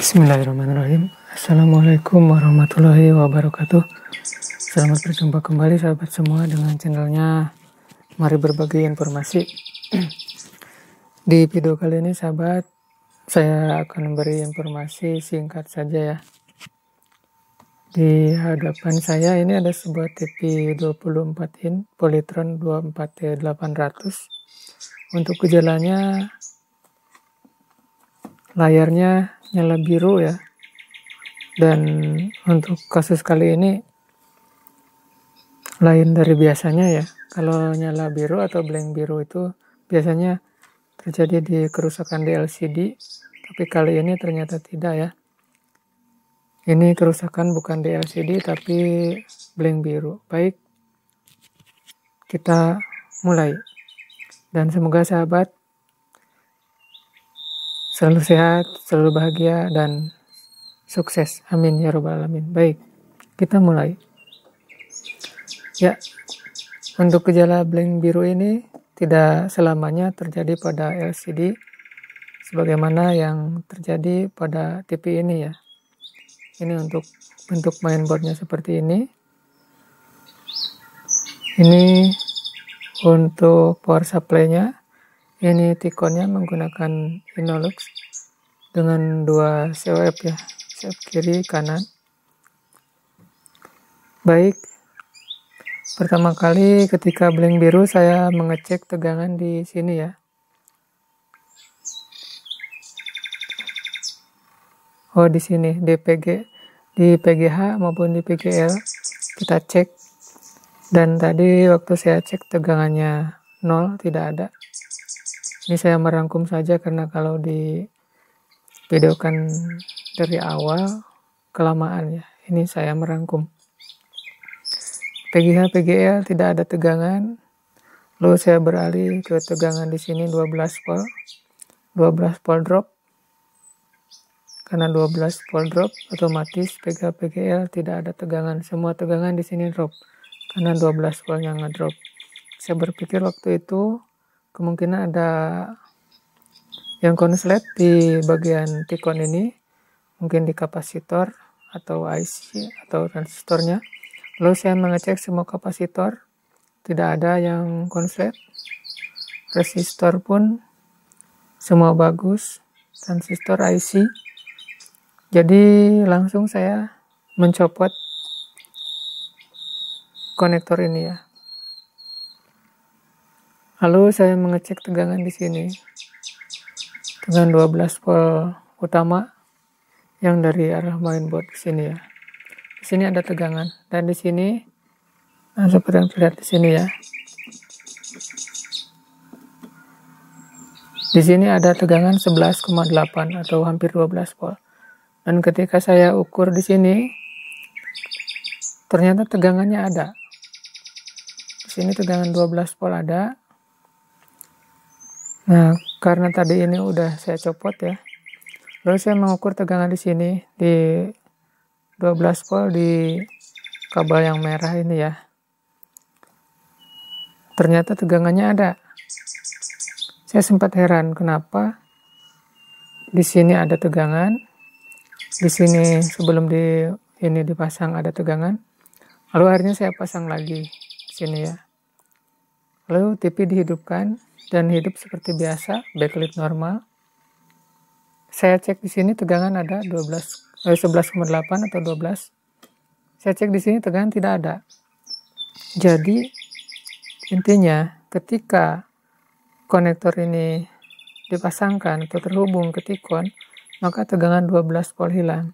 Bismillahirrahmanirrahim. Assalamualaikum warahmatullahi wabarakatuh. Selamat berjumpa kembali sahabat semua dengan channelnya Mari Berbagi Informasi. Di video kali ini sahabat, saya akan memberi informasi singkat saja ya. Di hadapan saya ini ada sebuah TV 24 in Polytron 24T800. Untuk gejalanya, layarnya nyala biru ya. Dan untuk kasus kali ini lain dari biasanya ya. Kalau nyala biru atau blank biru itu biasanya terjadi di kerusakan di LCD, tapi kali ini ternyata tidak ya. Ini kerusakan bukan di LCD tapi blank biru. Baik, kita mulai. Dan semoga sahabat selalu sehat, selalu bahagia, dan sukses. Amin ya robbal alamin. Baik, kita mulai. Ya, untuk gejala blank biru ini tidak selamanya terjadi pada LCD sebagaimana yang terjadi pada TV ini ya. Ini untuk bentuk mainboardnya seperti ini. Ini untuk power supply-nya. Ini T-Con-nya menggunakan Innolux dengan 2 COF ya, COF kiri kanan. Baik, pertama kali ketika blank biru saya mengecek tegangan di sini ya. Oh, di sini di PGH maupun di PGL kita cek, dan tadi waktu saya cek tegangannya 0, tidak ada. Ini saya merangkum saja karena kalau di videokan dari awal kelamaan ya. Ini saya merangkum. PGH PGL tidak ada tegangan. Lalu saya beralih ke tegangan di sini 12 volt. 12 volt drop. Karena 12 volt drop otomatis PGH PGL tidak ada tegangan. Semua tegangan di sini drop karena 12 volt yang ngedrop. Saya berpikir waktu itu kemungkinan ada yang konslet di bagian T-Con ini, mungkin di kapasitor atau IC atau transistornya. Lalu saya mengecek semua kapasitor, tidak ada yang konslet. Resistor pun semua bagus, transistor IC. Jadi langsung saya mencopot konektor ini ya. Lalu saya mengecek tegangan di sini dengan 12 volt utama yang dari arah mainboard ke sini ya. Di sini ada tegangan, dan di sini seperti yang terlihat di sini ya. Di sini ada tegangan 11,8 atau hampir 12 volt. Dan ketika saya ukur di sini ternyata tegangannya ada. Di sini tegangan 12 volt ada. Nah, karena tadi ini udah saya copot ya. Lalu saya mengukur tegangan di sini di 12 volt di kabel yang merah ini ya. Ternyata tegangannya ada. Saya sempat heran kenapa di sini ada tegangan. Di sini sebelum ini dipasang ada tegangan. Lalu akhirnya saya pasang lagi di sini ya. Lalu TV dihidupkan dan hidup seperti biasa, backlit normal. Saya cek di sini tegangan ada 11,8 atau 12. Saya cek di sini tegangan tidak ada. Jadi intinya ketika konektor ini dipasangkan atau terhubung ke T-Con, maka tegangan 12 volt hilang.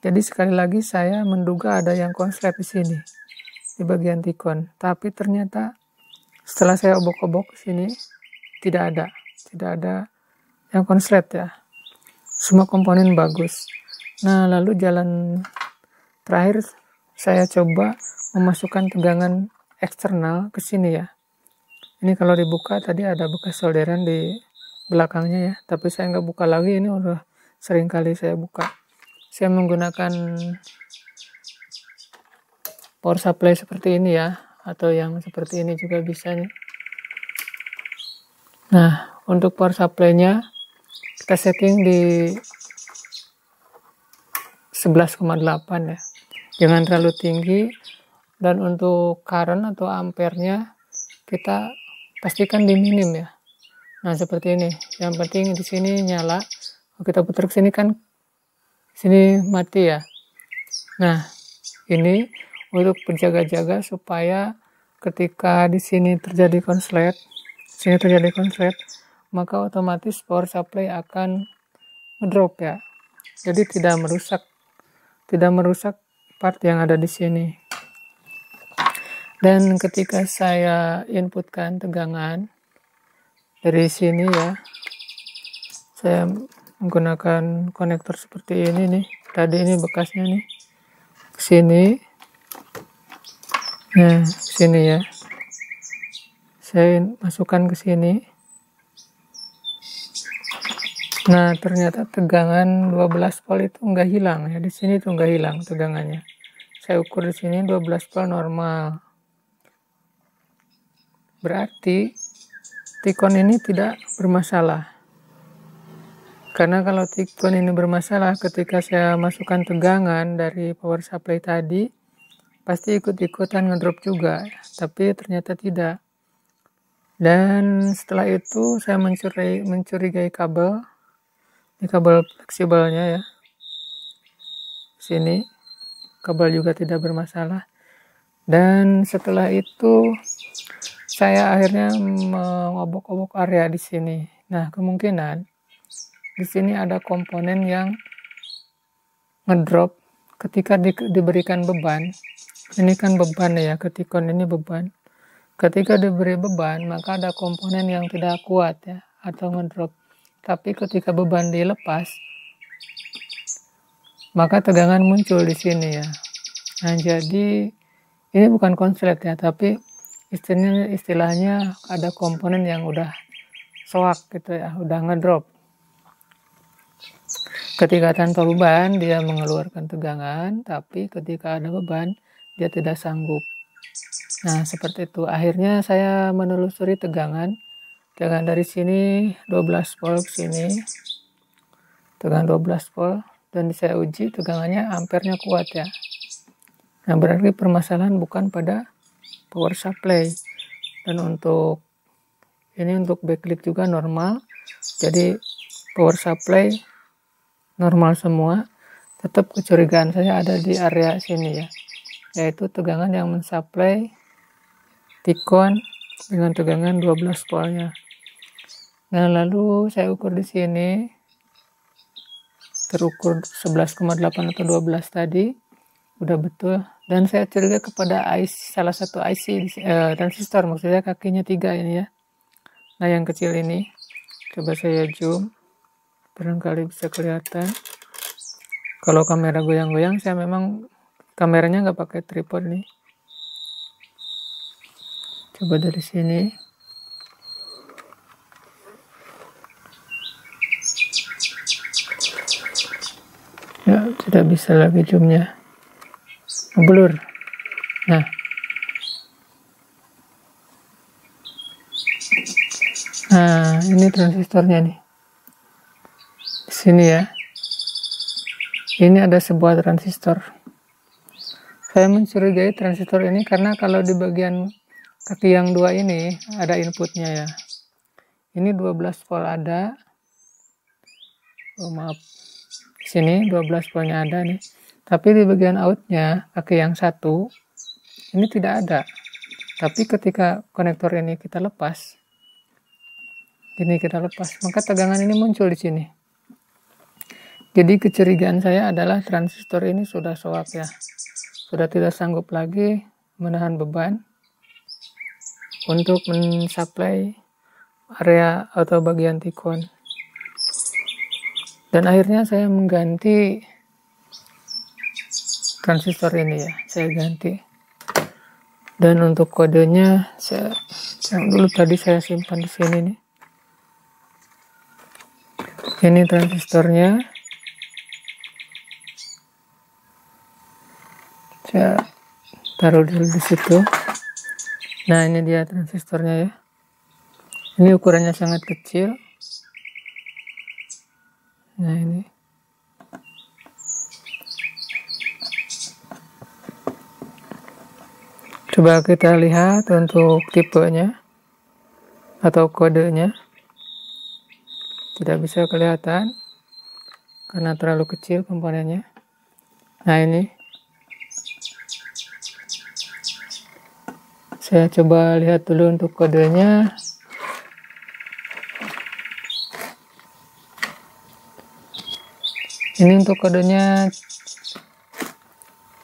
Jadi sekali lagi saya menduga ada yang konslet di sini di bagian T-Con, tapi ternyata setelah saya obok-obok ke sini tidak ada yang konslet ya. Semua komponen bagus. Nah, lalu jalan terakhir saya coba memasukkan tegangan eksternal ke sini ya. Ini kalau dibuka tadi ada bekas solderan di belakangnya ya, tapi saya nggak buka lagi, ini udah sering kali saya buka. Saya menggunakan power supply seperti ini ya, atau yang seperti ini juga bisa nih. Nah, untuk power supply-nya kita setting di 11,8 ya. Jangan terlalu tinggi. Dan untuk current atau ampernya kita pastikan di minim ya. Nah, seperti ini. Yang penting di sini nyala. Kalau kita putar ke sini kan sini mati ya. Nah, ini untuk berjaga-jaga supaya ketika di sini terjadi konslet, maka otomatis power supply akan ngedrop ya. Jadi tidak merusak part yang ada di sini. Dan ketika saya inputkan tegangan dari sini ya, saya menggunakan konektor seperti ini nih. Tadi ini bekasnya nih. Ke sini. Nah, sini ya. Saya masukkan ke sini. Nah, ternyata tegangan 12 volt itu enggak hilang ya. Di sini tuh enggak hilang tegangannya. Saya ukur di sini 12 volt normal. Berarti Tikon ini tidak bermasalah. Karena kalau Tikon ini bermasalah, ketika saya masukkan tegangan dari power supply tadi, pasti ikut-ikutan ngedrop juga. Tapi ternyata tidak. Dan setelah itu saya mencurigai kabel. Ini kabel fleksibelnya ya. Sini kabel juga tidak bermasalah. Dan setelah itu saya akhirnya mengobok-obok area di sini. Nah, kemungkinan di sini ada komponen yang ngedrop ketika diberikan beban. Ini kan beban ya, ketikon ini beban. Ketika diberi beban, maka ada komponen yang tidak kuat ya, atau ngedrop. Tapi ketika beban dilepas, maka tegangan muncul di sini ya. Nah, jadi ini bukan konslet ya, tapi istilahnya ada komponen yang udah soak gitu ya, udah ngedrop. Ketika tanpa beban dia mengeluarkan tegangan, tapi ketika ada beban dia tidak sanggup. Nah, seperti itu. Akhirnya saya menelusuri tegangan dari sini 12 volt ke sini. Tegangan 12 volt dan saya uji tegangannya ampernya kuat ya. Nah, berarti permasalahan bukan pada power supply. Dan untuk backlight juga normal. Jadi power supply normal semua. Tetap kecurigaan saya ada di area sini ya. Yaitu tegangan yang mensuplai Tikon dengan tegangan 12 voltnya. Nah, lalu saya ukur di sini. Terukur 11,8 atau 12 tadi. Udah betul. Dan saya curiga kepada salah satu IC transistor, maksudnya kakinya 3 ini ya. Nah, yang kecil ini coba saya zoom, barangkali bisa kelihatan. Kalau kamera goyang-goyang, saya memang kameranya nggak pakai tripod nih. Coba dari sini. Ya, tidak bisa lagi zoomnya. Blur. Nah, ini transistornya nih. Di sini ya. Ini ada sebuah transistor. Saya mencurigai transistor ini karena kalau di bagian kaki yang 2 ini ada inputnya ya. Ini 12 volt ada. Oh, maaf. Di sini 12 voltnya ada nih. Tapi di bagian outnya, kaki yang 1, ini tidak ada. Tapi ketika konektor ini kita lepas, maka tegangan ini muncul di sini. Jadi kecurigaan saya adalah transistor ini sudah soak ya. Sudah tidak sanggup lagi menahan beban untuk mensuplai area atau bagian Tikon. Dan akhirnya saya mengganti transistor ini ya, saya ganti. Dan untuk kodenya yang dulu tadi saya simpan di sini nih. Ini transistornya. Saya taruh dulu di situ. Nah, ini dia transistornya ya. Ini ukurannya sangat kecil. Nah, ini. Coba kita lihat untuk tipenya atau kodenya. Tidak bisa kelihatan karena terlalu kecil komponennya. Nah, ini saya coba lihat dulu untuk kodenya. Ini untuk kodenya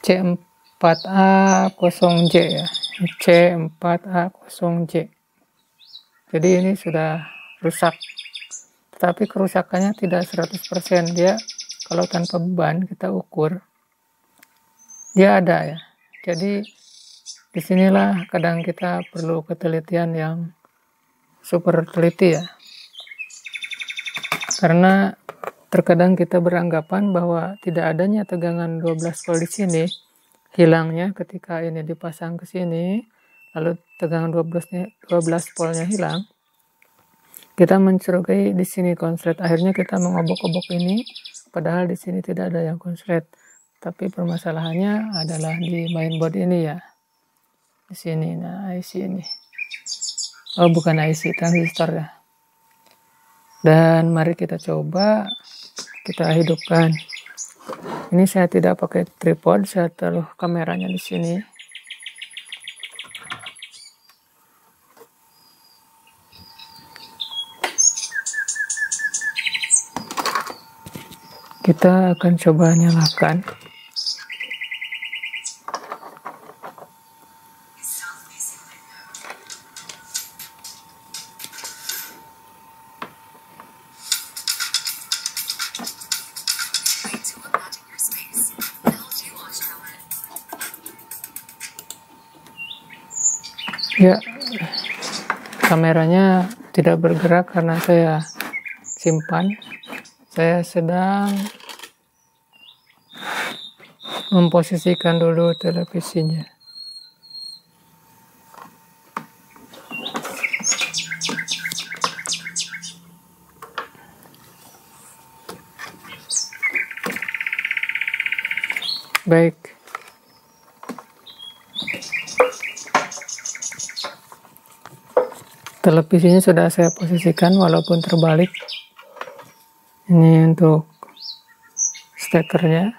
C4A0J ya, C4A0J. Jadi ini sudah rusak, tetapi kerusakannya tidak 100%. Dia kalau tanpa beban kita ukur, dia ada ya. Jadi disinilah kadang kita perlu ketelitian yang super teliti ya. Karena terkadang kita beranggapan bahwa tidak adanya tegangan 12 volt di sini, hilangnya ketika ini dipasang ke sini, lalu tegangan 12 voltnya hilang. Kita mencurigai di sini konslet. Akhirnya kita mengobok-obok ini, padahal di sini tidak ada yang konslet. Tapi permasalahannya adalah di mainboard ini ya. Di sini, nah IC ini. Oh, bukan IC, transistor ya. Dan mari kita coba, kita hidupkan. Ini saya tidak pakai tripod, saya taruh kameranya di sini. Kita akan coba nyalakan. Ya, kameranya tidak bergerak karena saya simpan. Saya sedang memposisikan dulu televisinya. Baik. Televisinya sudah saya posisikan walaupun terbalik. Ini untuk stekernya.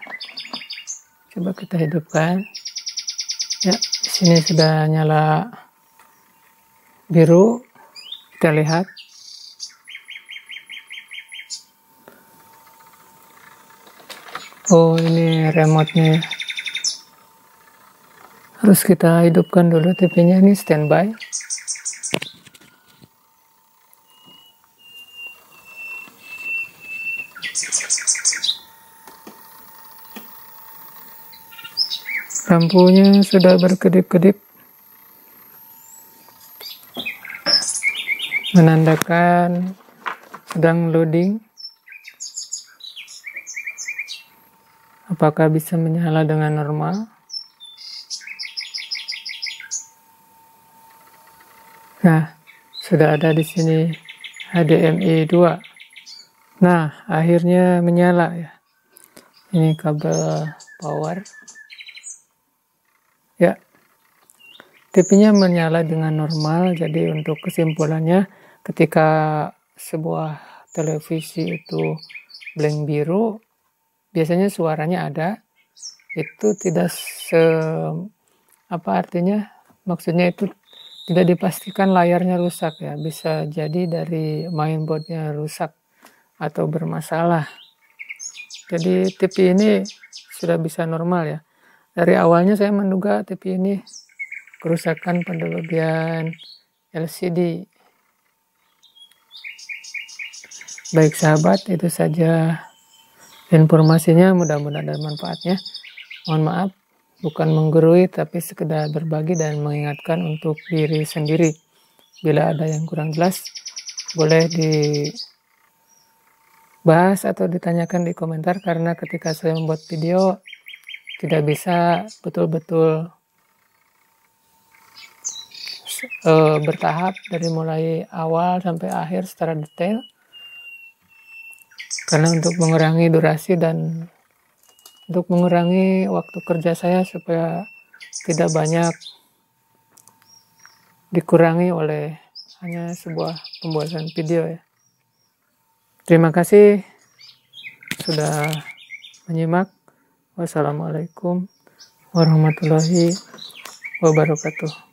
Coba kita hidupkan. Ya, di sini sudah nyala biru. Kita lihat. Oh, ini remote-nya. Harus kita hidupkan dulu TV-nya, ini standby. Lampunya sudah berkedip-kedip, menandakan sedang loading. Apakah bisa menyala dengan normal? Nah, sudah ada di sini HDMI 2. Nah, akhirnya menyala ya. Ini kabel power. Ya, TV-nya menyala dengan normal. Jadi untuk kesimpulannya, ketika sebuah televisi itu blank biru, biasanya suaranya ada. Itu tidak artinya? Maksudnya itu tidak dipastikan layarnya rusak ya. Bisa jadi dari mainboardnya rusak atau bermasalah. Jadi TV ini sudah bisa normal ya. Dari awalnya saya menduga TV ini kerusakan pada bagian LCD. Baik sahabat, itu saja informasinya, mudah-mudahan ada manfaatnya. Mohon maaf, bukan menggurui tapi sekedar berbagi dan mengingatkan untuk diri sendiri. Bila ada yang kurang jelas, boleh dibahas atau ditanyakan di komentar, karena ketika saya membuat video tidak bisa betul-betul bertahap dari mulai awal sampai akhir secara detail, karena untuk mengurangi durasi dan untuk mengurangi waktu kerja saya supaya tidak banyak dikurangi oleh hanya sebuah pembuatan video ya. Terima kasih sudah menyimak. Wassalamualaikum warahmatullahi wabarakatuh.